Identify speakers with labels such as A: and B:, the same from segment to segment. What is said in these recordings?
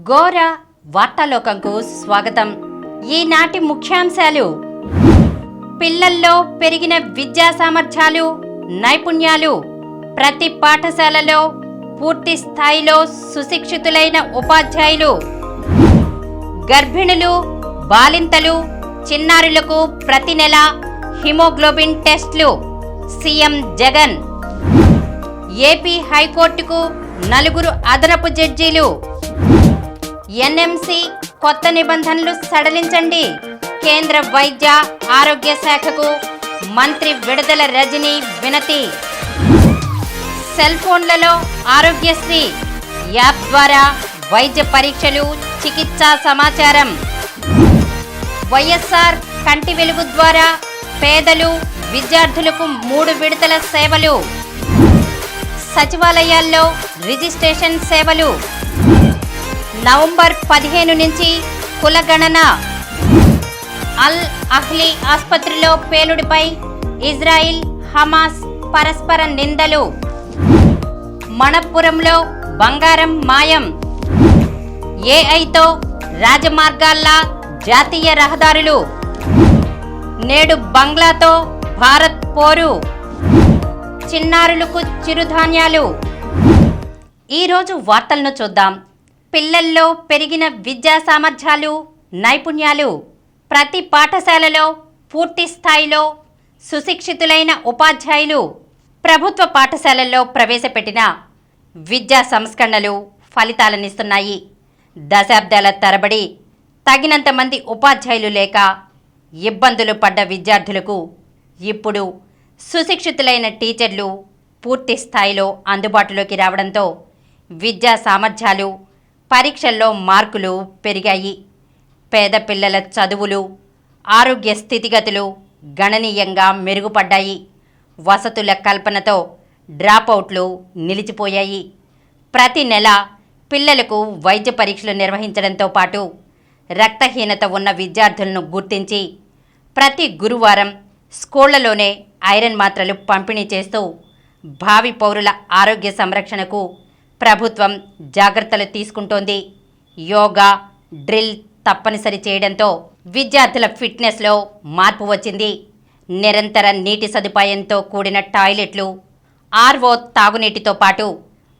A: ఘోర వార్తాలోకంకు స్వాగతం. ఈనాటి ముఖ్యాంశాలు: పిల్లల్లో పెరిగిన విద్యా సామర్థ్యాలు, నైపుణ్యాలు. ప్రతి పాఠశాలలో పూర్తి స్థాయిలో సుశిక్షితులైన ఉపాధ్యాయులు. గర్భిణులు, బాలింతలు, చిన్నారులకు ప్రతి నెల హిమోగ్లోబిన్ టెస్టులు. సీఎం జగన్. ఏపీ హైకోర్టుకు 4 అదనపు జడ్జీలు. ఎన్ఎంసీ కొత్త నిబంధనలు సడలించండి. కేంద్ర వైద్య ఆరోగ్య శాఖకు మంత్రి విడుదల రజని వినతి. సెల్ ఫోన్లలో ఆరోగ్యశ్రీ యాప్ ద్వారా వైద్య పరీక్షలు, చికిత్సా సమాచారం. వైఎస్ఆర్ కంటి వెలుగు ద్వారా పేదలు, విద్యార్థులకు 3 విడతల సేవలు. సచివాలయాల్లో రిజిస్ట్రేషన్ సేవలు. నవంబర్ 15 నుంచి కులగణన. అల్ అహ్లీ ఆసుపత్రిలో పేలుడుపై ఇజ్రాయిల్, హమాస్ పరస్పర నిందలు. మణప్పురంలో బంగారం మాయం. ఏఐతో రాజమార్గాల్లా జాతీయ రహదారులు. నేడు బంగ్లాతో భారత్ పోరు. చిన్నారులకు చిరుధాన్యాలు. ఈరోజు వార్తలను చూద్దాం. పిల్లల్లో పెరిగిన విద్యా సామర్థ్యాలు, నైపుణ్యాలు. ప్రతి పాఠశాలలో పూర్తి స్థాయిలో సుశిక్షితులైన ఉపాధ్యాయులు. ప్రభుత్వ పాఠశాలల్లో ప్రవేశపెట్టిన విద్యా సంస్కరణలు ఫలితాలనిస్తున్నాయి. దశాబ్దాల తరబడి తగినంత మంది ఉపాధ్యాయులు లేక ఇబ్బందులు పడ్డ విద్యార్థులకు ఇప్పుడు సుశిక్షితులైన టీచర్లు పూర్తి స్థాయిలో అందుబాటులోకి రావడంతో విద్యా సామర్థ్యాలు, పరీక్షల్లో మార్కులు పెరిగాయి. పేద పిల్లల చదువులు, ఆరోగ్య స్థితిగతులు గణనీయంగా మెరుగుపడ్డాయి. వసతుల కల్పనతో డ్రాపౌట్లు నిలిచిపోయాయి. ప్రతి నెల పిల్లలకు వైద్య పరీక్షలు నిర్వహించడంతో పాటు రక్తహీనత ఉన్న విద్యార్థులను గుర్తించి ప్రతి గురువారం స్కూళ్లలోనే ఐరన్ మాత్రలు పంపిణీ చేస్తూ భావి పౌరుల ఆరోగ్య సంరక్షణకు ప్రభుత్వం జాగ్రత్తలు తీసుకుంటోంది. యోగా, డ్రిల్ తప్పనిసరి చేయడంతో విద్యార్థుల ఫిట్నెస్లో మార్పు వచ్చింది. నిరంతర నీటి సదుపాయంతో కూడిన టాయిలెట్లు, ఆర్ఓ తాగునీటితో పాటు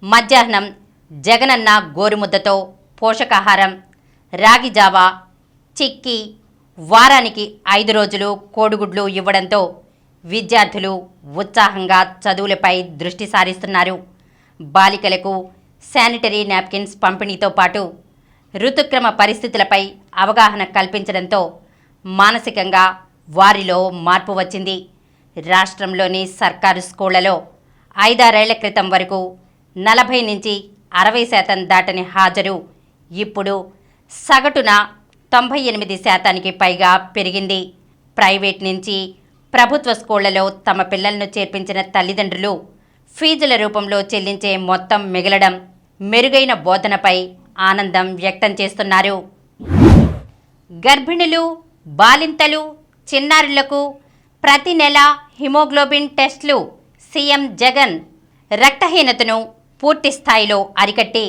A: మధ్యాహ్నం జగనన్న గోరుముద్దతో పోషకాహారం, రాగి జావా, చిక్కీ, వారానికి 5 రోజులు కోడిగుడ్లు ఇవ్వడంతో విద్యార్థులు ఉత్సాహంగా చదువులపై దృష్టి సారిస్తున్నారు. బాలికలకు శానిటరీ నాప్కిన్స్ పంపిణీతో పాటు ఋతుక్రమ పరిస్థితులపై అవగాహన కల్పించడంతో మానసికంగా వారిలో మార్పు వచ్చింది. రాష్ట్రంలోని సర్కారు స్కూళ్లలో 5-6 ఏళ్ల క్రితం వరకు 40 నుంచి 60% దాటని హాజరు ఇప్పుడు సగటున 98% పైగా పెరిగింది. ప్రైవేట్ నుంచి ప్రభుత్వ స్కూళ్లలో తమ పిల్లలను చేర్పించిన తల్లిదండ్రులు ఫీజుల రూపంలో చెల్లించే మొత్తం మిగలడం, మెరుగైన బోధనపై ఆనందం వ్యక్తం చేస్తున్నారు. గర్భిణులు, బాలింతలు, చిన్నారులకు ప్రతి నెల హిమోగ్లోబిన్ టెస్టులు. సీఎం జగన్. రక్తహీనతను పూర్తి స్థాయిలో అరికట్టి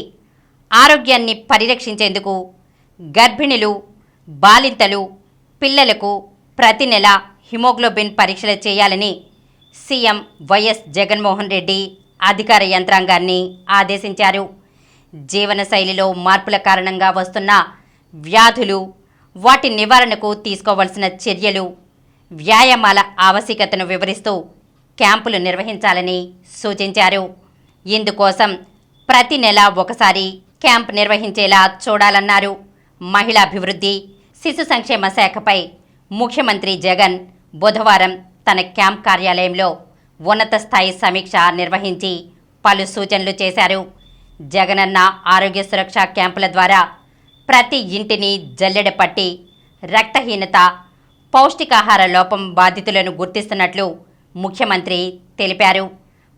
A: ఆరోగ్యాన్ని పరిరక్షించేందుకు గర్భిణులు, బాలింతలు, పిల్లలకు ప్రతి నెల హిమోగ్లోబిన్ పరీక్షలు చేయాలని సీఎం వైఎస్ జగన్మోహన్ రెడ్డి అధికార యంత్రాంగాన్ని ఆదేశించారు. జీవనశైలిలో మార్పుల కారణంగా వస్తున్న వ్యాధులు, వాటి నివారణకు తీసుకోవాల్సిన చర్యలు, వ్యాయామాల ఆవశ్యకతను వివరిస్తూ క్యాంపులు నిర్వహించాలని సూచించారు. ఇందుకోసం ప్రతి నెల ఒకసారి క్యాంప్ నిర్వహించేలా చూడాలన్నారు. మహిళాభివృద్ధి, శిశు సంక్షేమ శాఖపై ముఖ్యమంత్రి జగన్ బుధవారం తన క్యాంప్ కార్యాలయంలో ఉన్నత స్థాయి సమీక్ష నిర్వహించి పలు సూచనలు చేశారు. జగనన్న ఆరోగ్య సురక్ష క్యాంపుల ద్వారా ప్రతి ఇంటిని జల్లెడ పట్టి రక్తహీనత, పౌష్టికాహార లోపం బాధితులను గుర్తిస్తున్నట్లు ముఖ్యమంత్రి తెలిపారు.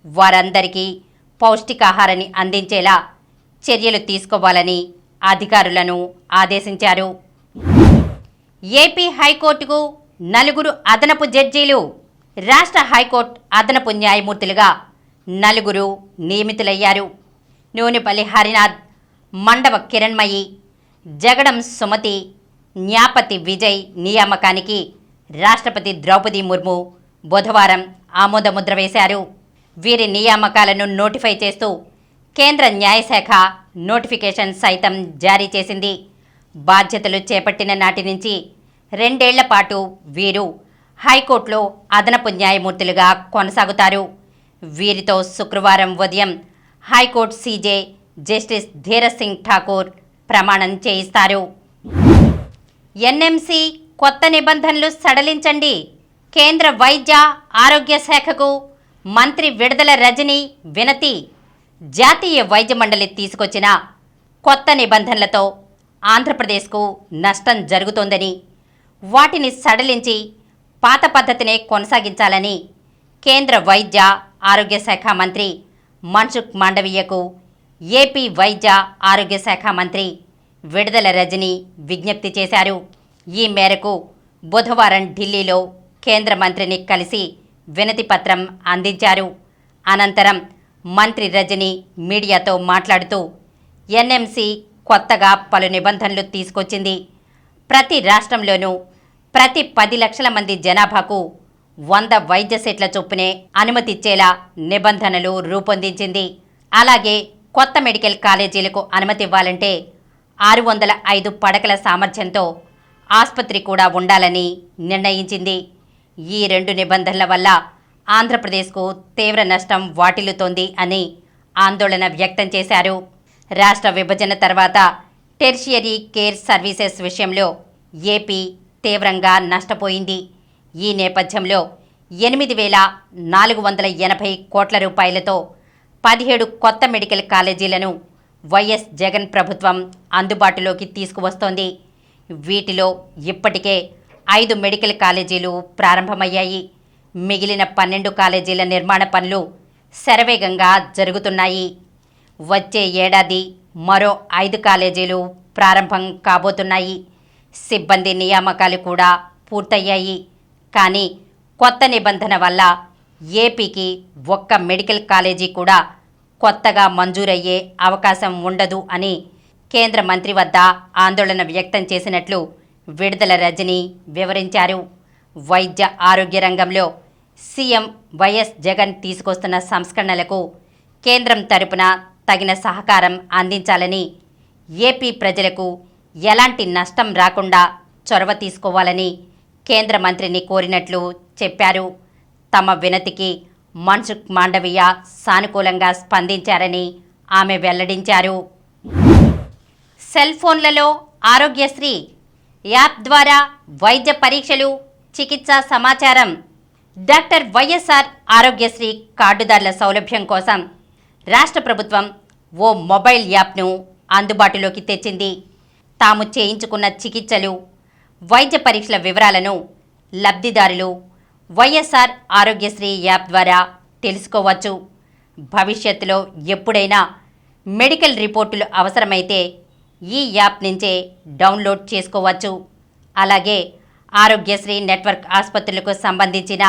A: వారందరికీ పౌష్టికాహారాన్ని అందించేలా చర్యలు తీసుకోవాలని అధికారులను ఆదేశించారు. ఏపీ హైకోర్టుకు 4 అదనపు జడ్జీలు. రాష్ట్ర హైకోర్టు అదనపు న్యాయమూర్తులుగా 4 నియమితులయ్యారు. నూనెపల్లి హరినాథ్, మండవ కిరణ్మయి, జగడం సుమతి, న్యాపతి విజయ్ నియామకానికి రాష్ట్రపతి ద్రౌపది ముర్ము బుధవారం ఆమోదముద్ర వేశారు. వీరి నియామకాలను నోటిఫై చేస్తూ కేంద్ర న్యాయశాఖ నోటిఫికేషన్ సైతం జారీ చేసింది. బాధ్యతలు చేపట్టిన నాటి నుంచి 2 ఏళ్ల పాటు వీరు హైకోర్టులో అదనపు న్యాయమూర్తులుగా కొనసాగుతారు. వీరితో శుక్రవారం ఉదయం high court CJ justice Dheeraj Singh Thakur ప్రమాణం చేయిస్తారు. ఎన్ఎంసీ కొత్త నిబంధనలు సడలించండి. కేంద్ర వైద్య ఆరోగ్య శాఖకు మంత్రి విడుదల రజని వినతి. జాతీయ వైద్య మండలి తీసుకొచ్చిన కొత్త నిబంధనలతో ఆంధ్రప్రదేశ్కు నష్టం జరుగుతోందని, వాటిని సడలించి పాత పద్ధతినే కొనసాగించాలని కేంద్ర వైద్య ఆరోగ్య శాఖ మంత్రి మన్సుఖ్ మాండవీయకు ఏపీ వైద్య ఆరోగ్య శాఖ మంత్రి విడుదల రజని విజ్ఞప్తి చేశారు. ఈ మేరకు బుధవారం ఢిల్లీలో కేంద్ర మంత్రిని కలిసి వినతి పత్రం అందించారు. అనంతరం మంత్రి రజని మీడియాతో మాట్లాడుతూ ఎన్ఎంసీ కొత్తగా పలు నిబంధనలు తీసుకొచ్చింది. ప్రతి రాష్ట్రంలోనూ ప్రతి 10 లక్షల మంది జనాభాకు 100 వైద్య సెట్ల చొప్పునే అనుమతిచ్చేలా నిబంధనలు రూపొందించింది. అలాగే కొత్త మెడికల్ కాలేజీలకు అనుమతి ఇవ్వాలంటే 605 పడకల సామర్థ్యంతో ఆసుపత్రి కూడా ఉండాలని నిర్ణయించింది. ఈ 2 నిబంధనల వల్ల ఆంధ్రప్రదేశ్కు తీవ్ర నష్టం వాటిల్లుతోంది అని ఆందోళన వ్యక్తం చేశారు. రాష్ట్ర విభజన తర్వాత టెర్షియరీ కేర్ సర్వీసెస్ విషయంలో ఏపీ తీవ్రంగా నష్టపోయింది. ఈ నేపథ్యంలో 8,480 కోట్ల రూపాయలతో 17 కొత్త మెడికల్ కాలేజీలను వైఎస్ జగన్ ప్రభుత్వం అందుబాటులోకి తీసుకువస్తోంది. వీటిలో ఇప్పటికే 5 మెడికల్ కాలేజీలు ప్రారంభమయ్యాయి. మిగిలిన 12 కాలేజీల నిర్మాణ పనులు శరవేగంగా జరుగుతున్నాయి. వచ్చే ఏడాది మరో 5 కాలేజీలు ప్రారంభం కాబోతున్నాయి. సిబ్బంది నియామకాలు కూడా పూర్తయ్యాయి. కానీ కొత్త నిబంధన వల్ల ఏపీకి ఒక్క మెడికల్ కాలేజీ కూడా కొత్తగా మంజూరయ్యే అవకాశం ఉండదు అని కేంద్ర మంత్రి వద్ద ఆందోళన వ్యక్తం చేసినట్లు విడుదల రజని వివరించారు. వైద్య ఆరోగ్య రంగంలో సీఎం వైఎస్ జగన్ తీసుకొస్తున్న సంస్కరణలకు కేంద్రం తరపున తగిన సహకారం అందించాలని, ఏపీ ప్రజలకు ఎలాంటి నష్టం రాకుండా చొరవ తీసుకోవాలని కేంద్ర మంత్రిని కోరినట్లు చెప్పారు. తమ వినతికి మన్సుఖ్ మాండవీయ సానుకూలంగా స్పందించారని ఆమె వెల్లడించారు. సెల్ ఫోన్లలో ఆరోగ్యశ్రీ యాప్ ద్వారా వైద్య పరీక్షలు, చికిత్సా సమాచారం. డాక్టర్ వైఎస్ఆర్ ఆరోగ్యశ్రీ కార్డుదారుల సౌలభ్యం కోసం రాష్ట్ర ప్రభుత్వం ఓ మొబైల్ యాప్ను అందుబాటులోకి తెచ్చింది. తాము చేయించుకున్న చికిత్సలు, వైద్య పరీక్షల వివరాలను లబ్ధిదారులు వైఎస్ఆర్ ఆరోగ్యశ్రీ యాప్ ద్వారా తెలుసుకోవచ్చు. భవిష్యత్తులో ఎప్పుడైనా మెడికల్ రిపోర్టులు అవసరమైతే ఈ యాప్ నుంచే డౌన్లోడ్ చేసుకోవచ్చు. అలాగే ఆరోగ్యశ్రీ నెట్వర్క్ ఆసుపత్రులకు సంబంధించిన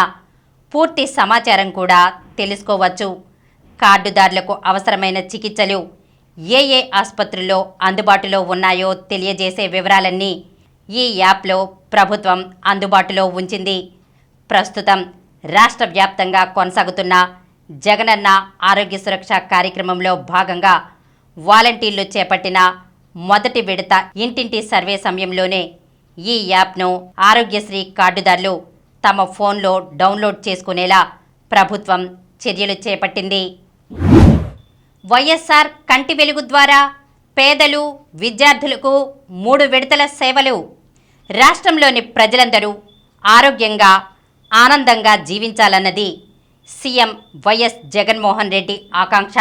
A: పూర్తి సమాచారం కూడా తెలుసుకోవచ్చు. కార్డుదారులకు అవసరమైన చికిత్సలు ఏ ఆసుపత్రుల్లో అందుబాటులో ఉన్నాయో తెలియజేసే వివరాలన్నీ ఈ యాప్లో ప్రభుత్వం అందుబాటులో ఉంచింది. ప్రస్తుతం రాష్ట్ర వ్యాప్తంగా కొనసాగుతున్న జగనన్న ఆరోగ్య సురక్ష కార్యక్రమంలో భాగంగా వాలంటీర్లు చేపట్టిన మొదటి విడత ఇంటింటి సర్వే సమయంలోనే ఈ యాప్ను ఆరోగ్యశ్రీ కార్డుదారులు తమ ఫోన్లో డౌన్లోడ్ చేసుకునేలా ప్రభుత్వం చర్యలు చేపట్టింది. వైఎస్ఆర్ కంటి వెలుగు ద్వారా పేదలు, విద్యార్థులకు 3 విడతల సేవలు. రాష్ట్రంలోని ప్రజలందరూ ఆరోగ్యంగా, ఆనందంగా జీవించాలన్నది సీఎం వైఎస్ జగన్మోహన్ రెడ్డి ఆకాంక్ష.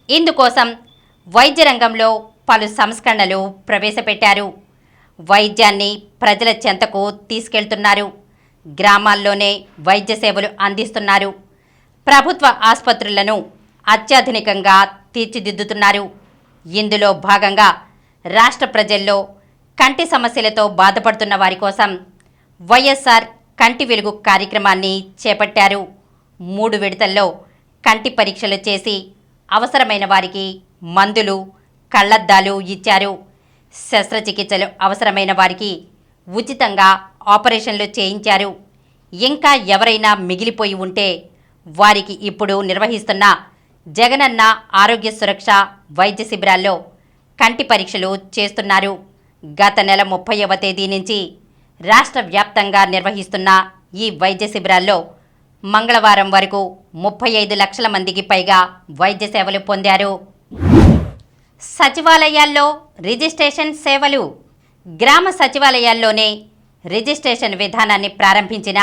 A: ఇందుకోసం వైద్య రంగంలో పలు సంస్కరణలు ప్రవేశపెట్టారు. వైద్యాన్ని ప్రజల చెంతకు తీసుకెళ్తున్నారు. గ్రామాల్లోనే వైద్య సేవలు అందిస్తున్నారు. ప్రభుత్వ ఆసుపత్రులను అత్యాధునికంగా తీర్చిదిద్దుతున్నారు. ఇందులో భాగంగా రాష్ట్ర ప్రజల్లో కంటి సమస్యలతో బాధపడుతున్న వారి కోసం వైఎస్ఆర్ కంటి వెలుగు కార్యక్రమాన్ని చేపట్టారు. 3 విడతల్లో కంటి పరీక్షలు చేసి అవసరమైన వారికి మందులు, కళ్లద్దాలు ఇచ్చారు. శస్త్రచికిత్సలు అవసరమైన వారికి ఉచితంగా ఆపరేషన్లు చేయించారు. ఇంకా ఎవరైనా మిగిలిపోయి ఉంటే వారికి ఇప్పుడు నిర్వహిస్తున్న జగనన్న ఆరోగ్య సురక్ష వైద్య శిబిరాల్లో కంటి పరీక్షలు చేస్తున్నారు. గత నెల 30వ తేదీ నుంచి రాష్ట్ర వ్యాప్తంగా నిర్వహిస్తున్న ఈ వైద్య శిబిరాల్లో మంగళవారం వరకు 35 లక్షల మందికి పైగా వైద్య సేవలు పొందారు. సచివాలయాల్లో రిజిస్ట్రేషన్ సేవలు. గ్రామ సచివాలయాల్లోనే రిజిస్ట్రేషన్ విధానాన్ని ప్రారంభించిన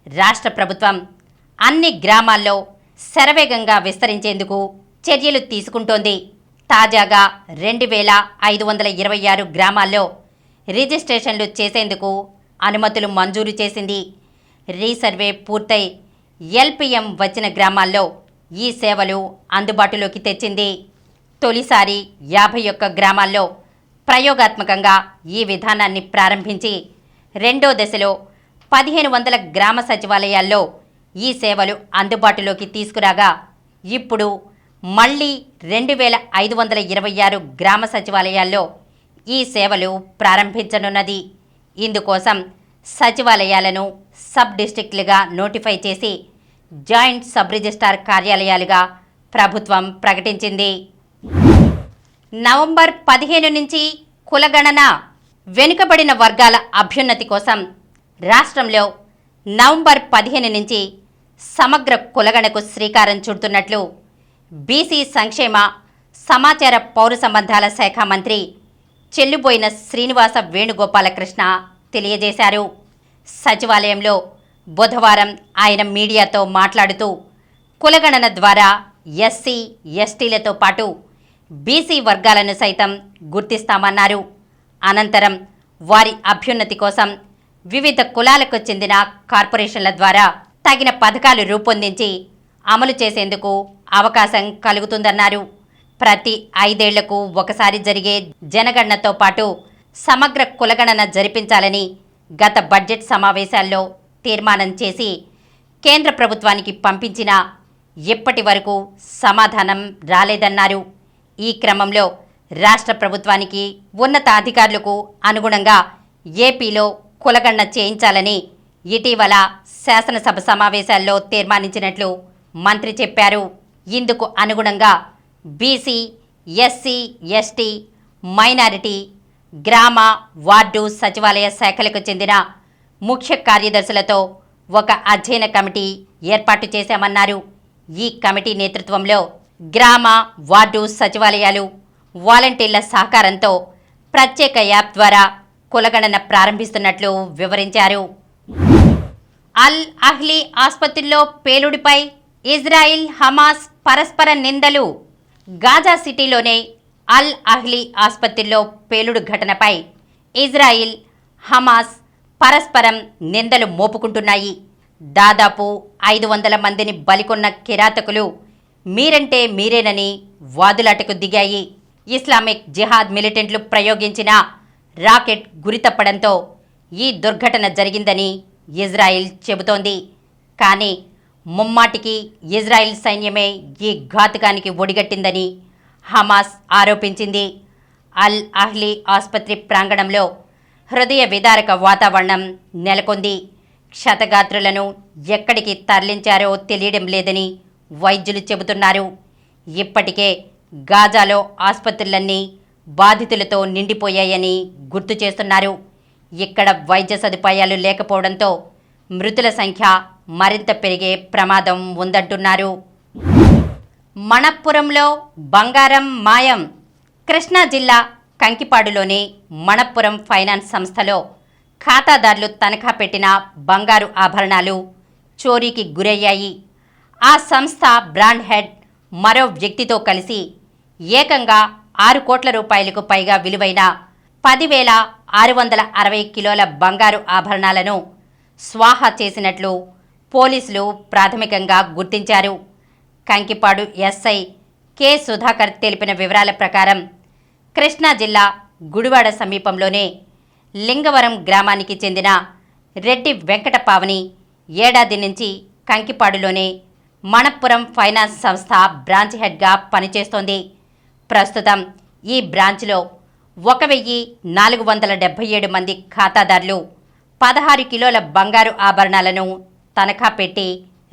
A: రాష్ట్ర ప్రభుత్వం అన్ని గ్రామాల్లో శరవేగంగా విస్తరించేందుకు చర్యలు తీసుకుంటోంది. తాజాగా 2526 గ్రామాల్లో రిజిస్ట్రేషన్లు చేసేందుకు అనుమతులు మంజూరు చేసింది. రీసర్వే పూర్తయి ఎల్పిఎం వచ్చిన గ్రామాల్లో ఈ సేవలు అందుబాటులోకి తెచ్చింది. తొలిసారి 51 గ్రామాల్లో ప్రయోగాత్మకంగా ఈ విధానాన్ని ప్రారంభించి రెండో దశలో 1500 గ్రామ సచివాలయాల్లో ఈ సేవలు అందుబాటులోకి తీసుకురాగా ఇప్పుడు మళ్లీ 2526 గ్రామ సచివాలయాల్లో ఈ సేవలు ప్రారంభించనున్నది. ఇందుకోసం సచివాలయాలను సబ్ డిస్ట్రిక్ట్లుగా నోటిఫై చేసి జాయింట్ సబ్ రిజిస్ట్రార్ కార్యాలయాలుగా ప్రభుత్వం ప్రకటించింది. నవంబర్ 15 నుంచి కులగణన. వెనుకబడిన వర్గాల అభ్యున్నతి కోసం రాష్ట్రంలో నవంబర్ 15 నుంచి సమగ్ర కులగణకు శ్రీకారం చుడుతున్నట్లు బీసీ సంక్షేమ సమాచార పౌర సంబంధాల శాఖ మంత్రి చెల్లుబోయిన శ్రీనివాస వేణుగోపాలకృష్ణ తెలియజేశారు. సచివాలయంలో బుధవారం ఆయన మీడియాతో మాట్లాడుతూ కులగణన ద్వారా ఎస్సీ ఎస్టీలతో పాటు బీసీ వర్గాలను సైతం గుర్తిస్తామన్నారు. అనంతరం వారి అభ్యున్నతి కోసం వివిధ కులాలకు చెందిన కార్పొరేషన్ల ద్వారా తగిన పథకాలు రూపొందించి అమలు చేసేందుకు అవకాశం కలుగుతుందన్నారు. ప్రతి 5 ఏళ్లకు ఒకసారి జరిగే జనగణనతో పాటు సమగ్ర కులగణన జరిపించాలని గత బడ్జెట్ సమావేశాల్లో తీర్మానం చేసి కేంద్ర ప్రభుత్వానికి పంపించినా ఇప్పటి వరకు సమాధానం రాలేదన్నారు. ఈ క్రమంలో రాష్ట్ర ప్రభుత్వానికి ఉన్నతాధికారులకు అనుగుణంగా ఏపీలో కులగణన చేయించాలని ఇటీవల శాసనసభ సమావేశాల్లో తీర్మానించినట్లు మంత్రి చెప్పారు. ఇందుకు అనుగుణంగా బీసీ, ఎస్సీ, ఎస్టీ, మైనారిటీ, గ్రామ, వార్డు సచివాలయ శాఖలకు చెందిన ముఖ్య కార్యదర్శులతో ఒక అధ్యయన కమిటీ ఏర్పాటు చేశామన్నారు. ఈ కమిటీ నేతృత్వంలో గ్రామ, వార్డు సచివాలయాలు వాలంటీర్ల సహకారంతో ప్రత్యేక యాప్ ద్వారా కులగణన ప్రారంభిస్తున్నట్లు వివరించారు. అల్ అహ్లీ ఆసుపత్రిలో పేలుడిపై ఇజ్రాయిల్, హమాస్ పరస్పర నిందలు. గాజా సిటీలోనే అల్ అహ్లీ ఆసుపత్రిలో పేలుడు ఘటనపై ఇజ్రాయిల్, హమాస్ పరస్పరం నిందలు మోపుకుంటున్నాయి. దాదాపు 500 మందిని బలికొన్న కిరాతకులు మీరంటే మీరేనని వాదులాటకు దిగాయి. ఇస్లామిక్ జిహాద్ మిలిటెంట్లు ప్రయోగించిన రాకెట్ గురితప్పడంతో ఈ దుర్ఘటన జరిగిందని ఇజ్రాయిల్ చెబుతోంది. కానీ ముమ్మాటికి ఇజ్రాయిల్ సైన్యమే ఈ ఘాతుకానికి ఒడిగట్టిందని హమాస్ ఆరోపించింది. అల్ అహ్లీ ఆసుపత్రి ప్రాంగణంలో హృదయ విదారక వాతావరణం నెలకొంది. క్షతగాత్రులను ఎక్కడికి తరలించారో తెలియడం లేదని వైద్యులు చెబుతున్నారు. ఇప్పటికే గాజాలో ఆసుపత్రులన్నీ బాధితులతో నిండిపోయాయని గుర్తు చేస్తున్నారు. ఇక్కడ వైద్య సదుపాయాలు లేకపోవడంతో మృతుల సంఖ్య మరింత పెరిగే ప్రమాదం ఉందంటున్నారు. మణప్పురంలో బంగారం మాయం. కృష్ణా జిల్లా కంకిపాడులోని మణప్పురం ఫైనాన్స్ సంస్థలో ఖాతాదారులు తనఖా పెట్టిన బంగారు ఆభరణాలు చోరీకి గురయ్యాయి. ఆ సంస్థ బ్రాండ్ హెడ్ మరో వ్యక్తితో కలిసి ఏకంగా 6 కోట్ల రూపాయలకు పైగా విలువైన 10,660 కిలోల బంగారు ఆభరణాలను స్వాహా చేసినట్లు పోలీసులు ప్రాథమికంగా గుర్తించారు. కంకిపాడు ఎస్ఐ కె సుధాకర్ తెలిపిన వివరాల ప్రకారం కృష్ణా జిల్లా గుడివాడ సమీపంలోనే లింగవరం గ్రామానికి చెందిన రెడ్డి వెంకట పావని ఏడాది నుంచి కంకిపాడులోనే మణప్పురం ఫైనాన్స్ సంస్థ బ్రాంచ్ హెడ్గా పనిచేస్తోంది. ప్రస్తుతం ఈ బ్రాంచ్లో 1,477 మంది ఖాతాదారులు 16 కిలోల బంగారు ఆభరణాలను తనఖా పెట్టి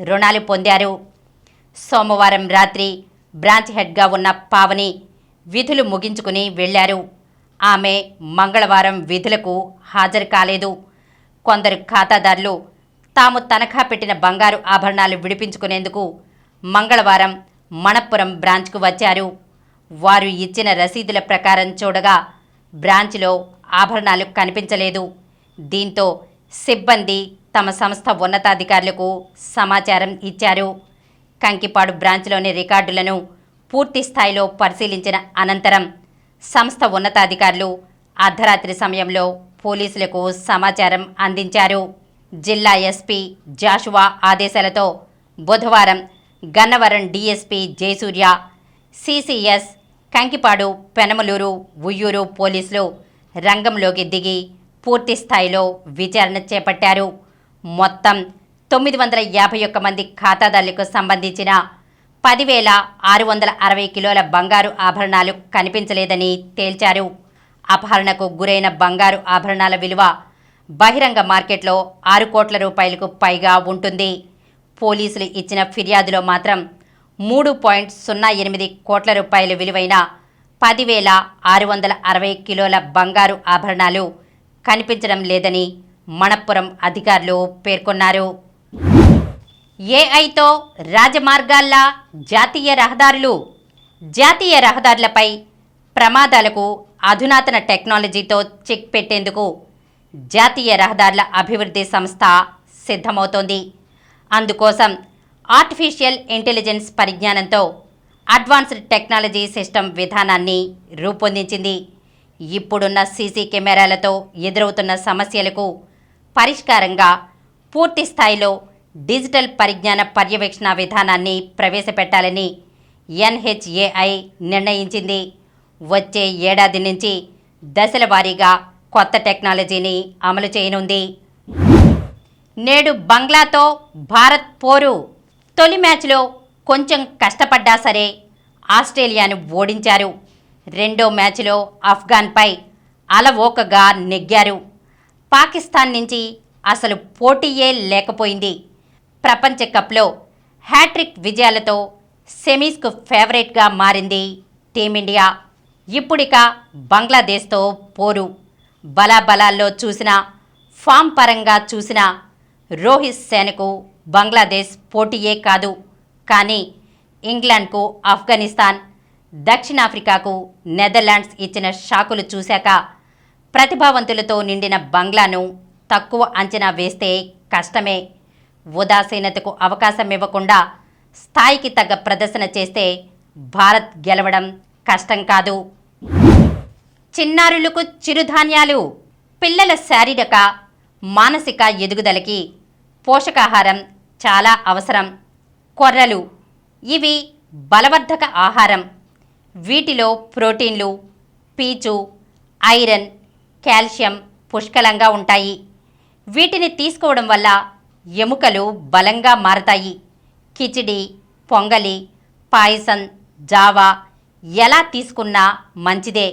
A: రుణాలు పొందారు. సోమవారం రాత్రి బ్రాంచ్ హెడ్గా ఉన్న పావని విధులు ముగించుకుని వెళ్లారు. ఆమె మంగళవారం విధులకు హాజరు కాలేదు. కొందరు ఖాతాదారులు తాము తనఖా పెట్టిన బంగారు ఆభరణాలు విడిపించుకునేందుకు మంగళవారం మణప్పురం బ్రాంచ్కు వచ్చారు. వారు ఇచ్చిన రసీదుల ప్రకారం చూడగా బ్రాంచ్లో ఆభరణాలు కనిపించలేదు. దీంతో సిబ్బంది తమ సంస్థ ఉన్నతాధికారులకు సమాచారం ఇచ్చారు. కంకిపాడు బ్రాంచ్లోని రికార్డులను పూర్తి స్థాయిలో పరిశీలించిన అనంతరం సంస్థ ఉన్నతాధికారులు అర్ధరాత్రి సమయంలో పోలీసులకు సమాచారం అందించారు. జిల్లా ఎస్పీ జాషువా ఆదేశాలతో బుధవారం గన్నవరం డీఎస్పీ జయసూర్య, సిసిఎస్, కంకిపాడు, పెనమలూరు, ఉయ్యూరు పోలీసులు రంగంలోకి దిగి పూర్తి స్థాయిలో విచారణ చేపట్టారు. మొత్తం 951 మంది ఖాతాదారులకు సంబంధించిన 10,660 కిలోల బంగారు ఆభరణాలు కనిపించలేదని తేల్చారు. అపహరణకు గురైన బంగారు ఆభరణాల విలువ బహిరంగ మార్కెట్లో 6 కోట్ల రూపాయలకు పైగా ఉంటుంది. పోలీసులు ఇచ్చిన ఫిర్యాదులో మాత్రం 3.08 కోట్ల రూపాయల విలువైన 10,660 కిలోల బంగారు ఆభరణాలు కనిపించడం లేదని మణప్పురం అధికారులు పేర్కొన్నారు. ఏఐతో రాజమార్గాల్లా జాతీయ రహదారులపై ప్రమాదాలకు అధునాతన టెక్నాలజీతో చెక్ పెట్టేందుకు జాతీయ రహదారుల అభివృద్ధి సంస్థ సిద్ధమవుతోంది. అందుకోసం ఆర్టిఫిషియల్ ఇంటెలిజెన్స్ పరిజ్ఞానంతో అడ్వాన్స్డ్ టెక్నాలజీ సిస్టమ్ విధానాన్ని రూపొందించింది. ఇప్పుడున్న సీసీ కెమెరాలతో ఎదురవుతున్న సమస్యలకు పరిష్కారంగా పూర్తి స్థాయిలో డిజిటల్ పరిజ్ఞాన పర్యవేక్షణ విధానాన్ని ప్రవేశపెట్టాలని ఎన్హెచ్ఏఐ నిర్ణయించింది. వచ్చే ఏడాది నుంచి దశల వారీగా కొత్త టెక్నాలజీని అమలు చేయనుంది. నేడు బంగ్లాతో భారత్ పోరు. తొలి మ్యాచ్లో కొంచెం కష్టపడ్డా సరే ఆస్ట్రేలియాను ఓడించారు. రెండో మ్యాచ్లో ఆఫ్ఘన్పై అలవోకగా నెగ్గారు. పాకిస్తాన్ నుంచి అసలు పోటీయే లేకపోయింది. ప్రపంచ కప్లో హ్యాట్రిక్ విజయాలతో సెమీస్కు ఫేవరెట్గా మారింది టీమిండియా. ఇప్పుడిక బంగ్లాదేశ్తో పోరు. బలాబలాల్లో చూసినా, ఫామ్ పరంగా చూసినా రోహిత్ సేనకు బంగ్లాదేశ్ పోటీయే కాదు. కానీ ఇంగ్లాండ్కు ఆఫ్ఘనిస్తాన్, దక్షిణాఫ్రికాకు నెదర్లాండ్స్ ఇచ్చిన షాకులు చూశాక ప్రతిభావంతులతో నిండిన బంగ్లాను తక్కువ అంచనా వేస్తే కష్టమే. ఉదాసీనతకు అవకాశం ఇవ్వకుండా స్థాయికి తగ్గ ప్రదర్శన చేస్తే భారత్ గెలవడం కష్టం కాదు. చిన్నారులకు చిరుధాన్యాలు. పిల్లల శారీరక, మానసిక ఎదుగుదలకి పోషకాహారం చాలా అవసరం. కొర్రలు ఇవి బలవర్ధక ఆహారం. వీటిలో ప్రోటీన్లు, పీచు, ఐరన్, కాల్షియం పుష్కలంగా ఉంటాయి. వీటిని తీసుకోవడం వల్ల ఎముకలు బలంగా మారతాయి. కిచిడి, పొంగలి, పాయసం, జావా ఎలా తీసుకున్నా మంచిదే.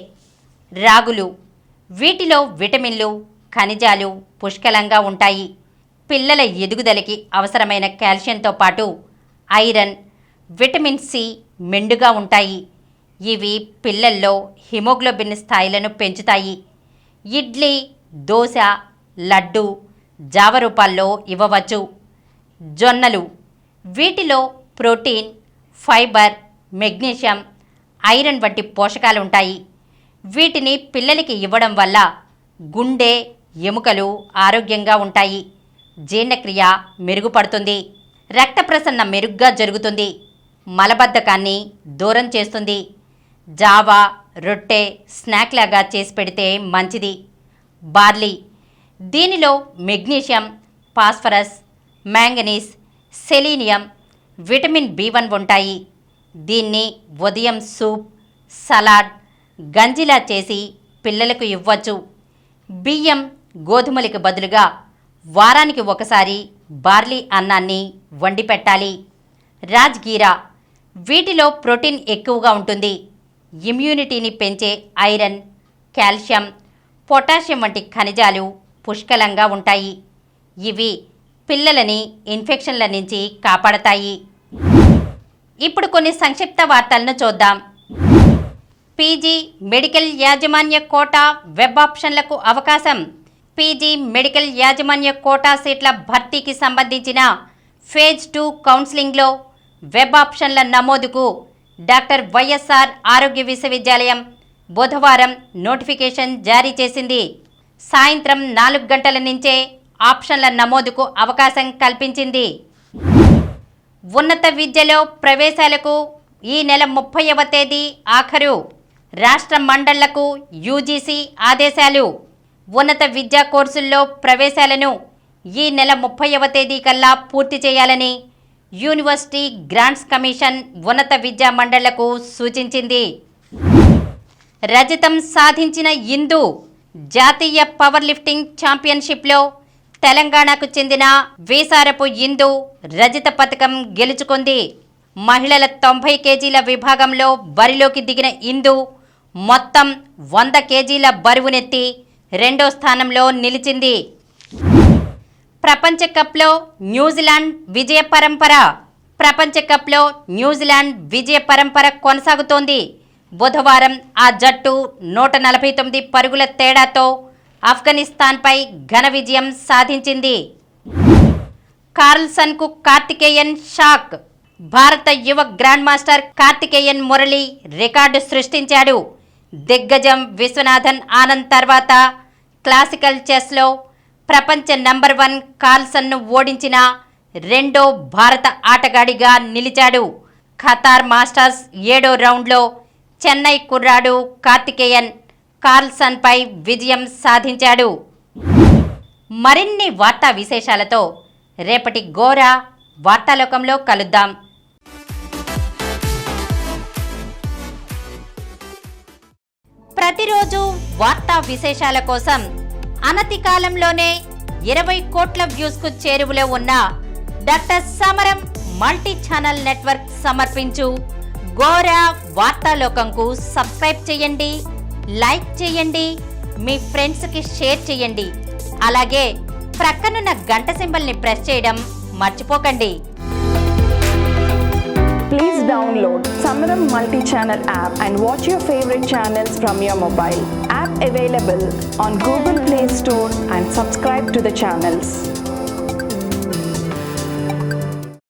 A: రాగులు వీటిలో విటమిన్లు, ఖనిజాలు పుష్కలంగా ఉంటాయి. పిల్లల ఎదుగుదలకి అవసరమైన కాల్షియంతో పాటు ఐరన్, విటమిన్ సి మెండుగా ఉంటాయి. ఇవి పిల్లల్లో హిమోగ్లోబిన్ స్థాయిలను పెంచుతాయి. ఇడ్లీ, దోశ, లడ్డు, జావ రూపాల్లో ఇవ్వవచ్చు. జొన్నలు వీటిలో ప్రోటీన్, ఫైబర్, మెగ్నీషియం, ఐరన్ వంటి పోషకాలు ఉంటాయి. వీటిని పిల్లలకి ఇవ్వడం వల్ల గుండె, ఎముకలు ఆరోగ్యంగా ఉంటాయి. జీర్ణక్రియ మెరుగుపడుతుంది. రక్త ప్రసరణ మెరుగ్గా జరుగుతుంది. మలబద్ధకాన్ని దూరం చేస్తుంది. జావా, రొట్టె స్నాక్ లాగా చేసి పెడితే మంచిది. బార్లీ దీనిలో magnesium, phosphorus, manganese, selenium, vitamin B1 ఉంటాయి. దీన్ని ఉదయం సూప్, సలాడ్, గంజిలా చేసి పిల్లలకు ఇవ్వచ్చు. బియ్యం, గోధుమలకు బదులుగా వారానికి ఒకసారి బార్లీ అన్నాన్ని వండి పెట్టాలి. రాజ్గీరా వీటిలో ప్రోటీన్ ఎక్కువగా ఉంటుంది. ఇమ్యూనిటీని పెంచే ఐరన్, కాల్షియం, పొటాషియం వంటి ఖనిజాలు పుష్కలంగా ఉంటాయి. ఇవి పిల్లలని ఇన్ఫెక్షన్ల నుంచి కాపాడతాయి. ఇప్పుడు కొన్ని సంక్షిప్త వార్తలను చూద్దాం. పీజీ మెడికల్ యాజమాన్య కోటా వెబ్ ఆప్షన్లకు అవకాశం. పీజీ మెడికల్ యాజమాన్య కోటా సీట్ల భర్తీకి సంబంధించిన ఫేజ్ 2 కౌన్సిలింగ్లో వెబ్ ఆప్షన్ల నమోదుకు డాక్టర్ వైఎస్ఆర్ ఆరోగ్య విశ్వవిద్యాలయం బుధవారం నోటిఫికేషన్ జారీ చేసింది. సాయంత్రం 4 గంటల నుంచే ఆప్షన్ల నమోదుకు అవకాశం కల్పించింది. ఉన్నత విద్యలో ప్రవేశాలకు ఈ నెల 30వ తేదీ ఆఖరు. రాష్ట్ర మండళ్లకు యూజీసీ ఆదేశాలు. ఉన్నత విద్యా కోర్సుల్లో ప్రవేశాలను ఈ నెల 30వ తేదీ కల్లా పూర్తి చేయాలని యూనివర్సిటీ గ్రాంట్స్ కమిషన్ ఉన్నత విద్యా మండళ్లకు సూచించింది. రజతం సాధించిన ఇందు జాతీయ పవర్ లిఫ్టింగ్ ఛాంపియన్షిప్లో తెలంగాణకు చెందిన వీసారపు ఇందు రజత పతకం గెలుచుకుంది. మహిళల 90 కేజీల విభాగంలో బరిలోకి దిగిన ఇందు మొత్తం 100 కేజీల బరువునెత్తి 2వ స్థానంలో నిలిచింది. ప్రపంచ కప్లో న్యూజిలాండ్ విజయ పరంపర. ప్రపంచ కప్లో న్యూజిలాండ్ విజయ పరంపర కొనసాగుతోంది. బుధవారం ఆ జట్టు 149 పరుగుల తేడాతో ఆఫ్ఘనిస్తాన్పై ఘన విజయం సాధించింది. కార్ల్సన్కు కార్తికేయన్ షాక్. భారత యువ grand master Karthikeyan Murali record సృష్టించాడు. దిగ్గజం విశ్వనాథన్ ఆనంద్ తర్వాత క్లాసికల్ చెస్లో ప్రపంచ నంబర్ 1 కార్ల్సన్ను ఓడించిన రెండో భారత ఆటగాడిగా నిలిచాడు. ఖతార్ మాస్టర్స్ 7వ రౌండ్లో చెన్నై కుర్రాడు కార్తికేయన్ కార్ల్సన్పై విజయం సాధించాడు. మరిన్ని వార్తా విశేషాలతో రేపటి గోరా వార్తాలోకంలో కలుద్దాం. ప్రతిరోజు వార్తా విశేషాల కోసం అనతి కాలంలోనే 20 కోట్ల వ్యూస్కు చేరువలో ఉన్న డాక్టర్ సమరం మల్టీ ఛానల్ నెట్వర్క్ సమర్పించు గోరా వార్తాలోకంకు సబ్స్క్రైబ్ చేయండి, లైక్ చేయండి, మీ ఫ్రెండ్స్కి షేర్ చేయండి. అలాగే ప్రక్కనున్న గంట సింబల్ని ప్రెస్ చేయడం మర్చిపోకండి.
B: Please download Samaram multi-channel app and watch your favorite channels from your mobile. App available on Google Play Store and subscribe to the channels.